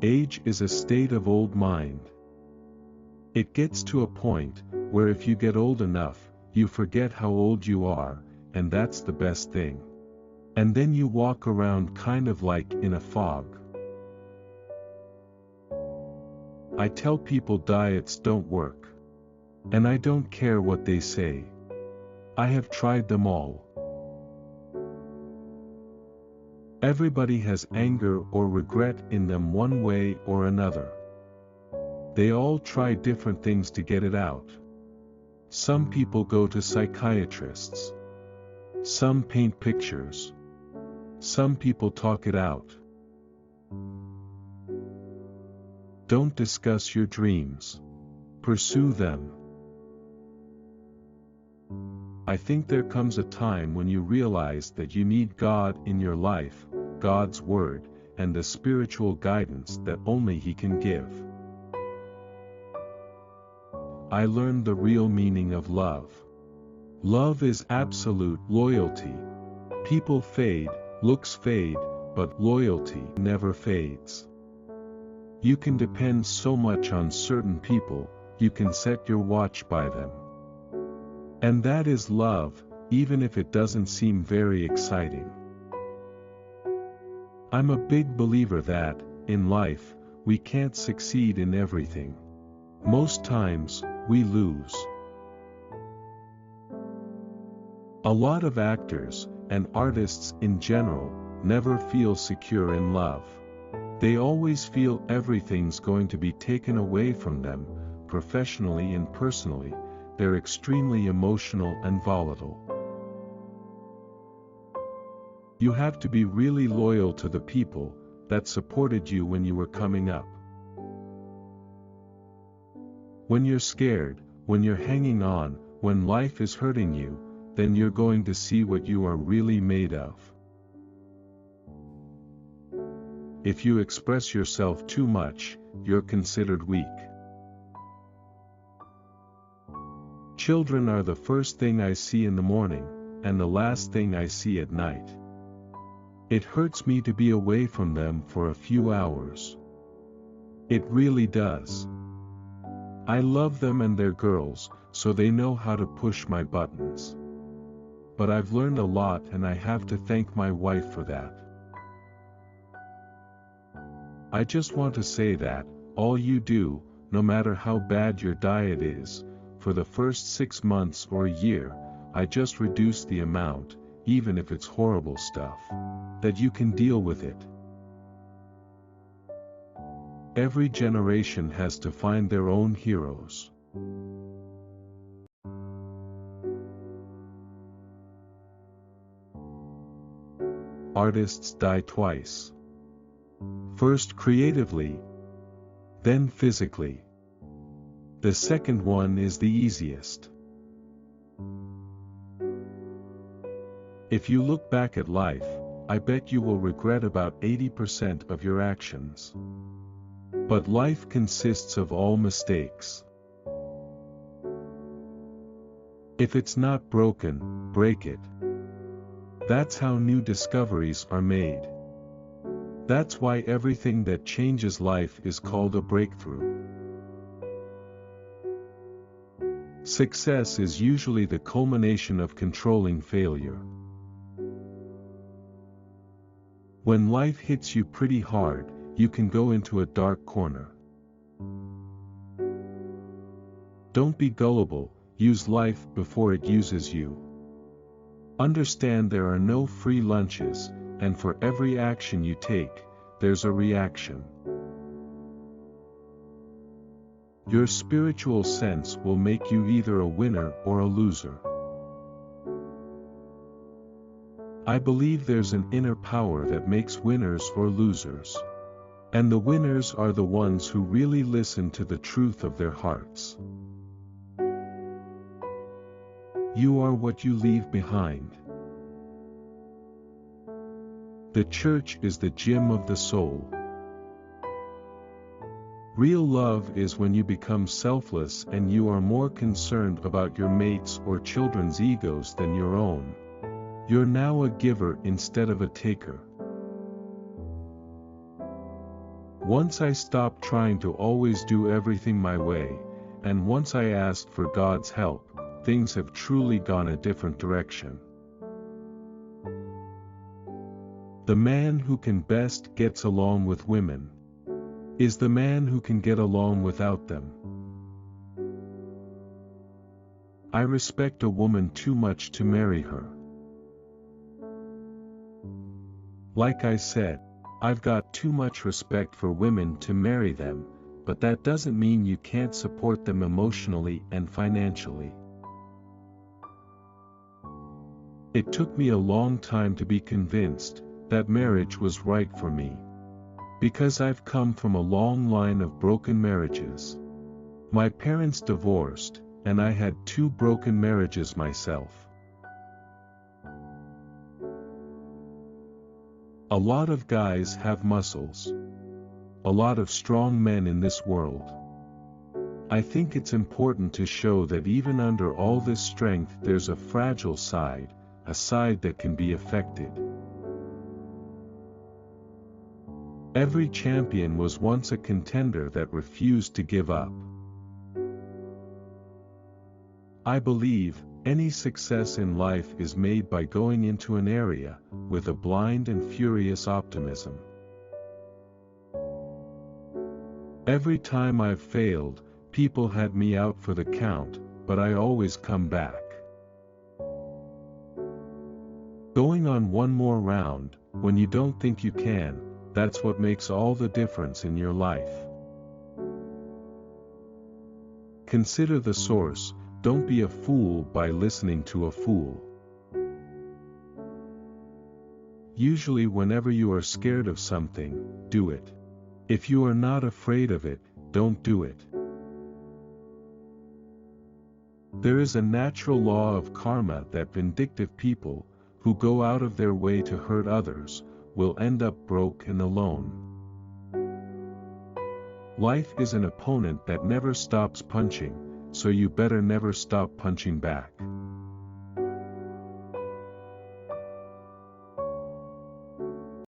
Age is a state of old mind. It gets to a point where if you get old enough, you forget how old you are, and that's the best thing. And then you walk around kind of like in a fog. I tell people diets don't work. And I don't care what they say. I have tried them all. Everybody has anger or regret in them one way or another. They all try different things to get it out. Some people go to psychiatrists. Some paint pictures. Some people talk it out. Don't discuss your dreams. Pursue them. I think there comes a time when you realize that you need God in your life, God's Word, and the spiritual guidance that only He can give. I learned the real meaning of love. Love is absolute loyalty. People fade, looks fade, but loyalty never fades. You can depend so much on certain people, you can set your watch by them. And that is love, even if it doesn't seem very exciting. I'm a big believer that, in life, we can't succeed in everything. Most times, we lose. A lot of actors, and artists in general, never feel secure in love. They always feel everything's going to be taken away from them, professionally and personally. They're extremely emotional and volatile. You have to be really loyal to the people that supported you when you were coming up. When you're scared, when you're hanging on, when life is hurting you, then you're going to see what you are really made of. If you express yourself too much, you're considered weak. Children are the first thing I see in the morning, and the last thing I see at night. It hurts me to be away from them for a few hours. It really does. I love them and their girls, so they know how to push my buttons. But I've learned a lot and I have to thank my wife for that. I just want to say that, all you do, no matter how bad your diet is, for the first 6 months or a year, I just reduce the amount, even if it's horrible stuff, that you can deal with it. Every generation has to find their own heroes. Artists die twice. First creatively, then physically. The second one is the easiest. If you look back at life, I bet you will regret about 80% of your actions. But life consists of all mistakes. If it's not broken, break it. That's how new discoveries are made. That's why everything that changes life is called a breakthrough. Success is usually the culmination of controlling failure. When life hits you pretty hard, you can go into a dark corner. Don't be gullible, use life before it uses you. Understand there are no free lunches, and for every action you take, there's a reaction. Your spiritual sense will make you either a winner or a loser. I believe there's an inner power that makes winners or losers. And the winners are the ones who really listen to the truth of their hearts. You are what you leave behind. The church is the gym of the soul. Real love is when you become selfless and you are more concerned about your mates' or children's egos than your own. You're now a giver instead of a taker. Once I stopped trying to always do everything my way, and once I asked for God's help, things have truly gone a different direction. The man who can best gets along with women is the man who can get along without them. I respect a woman too much to marry her. Like I said, I've got too much respect for women to marry them, but that doesn't mean you can't support them emotionally and financially. It took me a long time to be convinced that marriage was right for me. Because I've come from a long line of broken marriages. My parents divorced, and I had 2 broken marriages myself. A lot of guys have muscles. A lot of strong men in this world. I think it's important to show that even under all this strength there's a fragile side, a side that can be affected. Every champion was once a contender that refused to give up. I believe any success in life is made by going into an area with a blind and furious optimism. Every time I've failed, people had me out for the count, but I always come back. Going on one more round, when you don't think you can, that's what makes all the difference in your life. Consider the source. Don't be a fool by listening to a fool. Usually whenever you are scared of something, do it. If you are not afraid of it, don't do it. There is a natural law of karma that vindictive people, who go out of their way to hurt others, will end up broke and alone. Life is an opponent that never stops punching, so you better never stop punching back.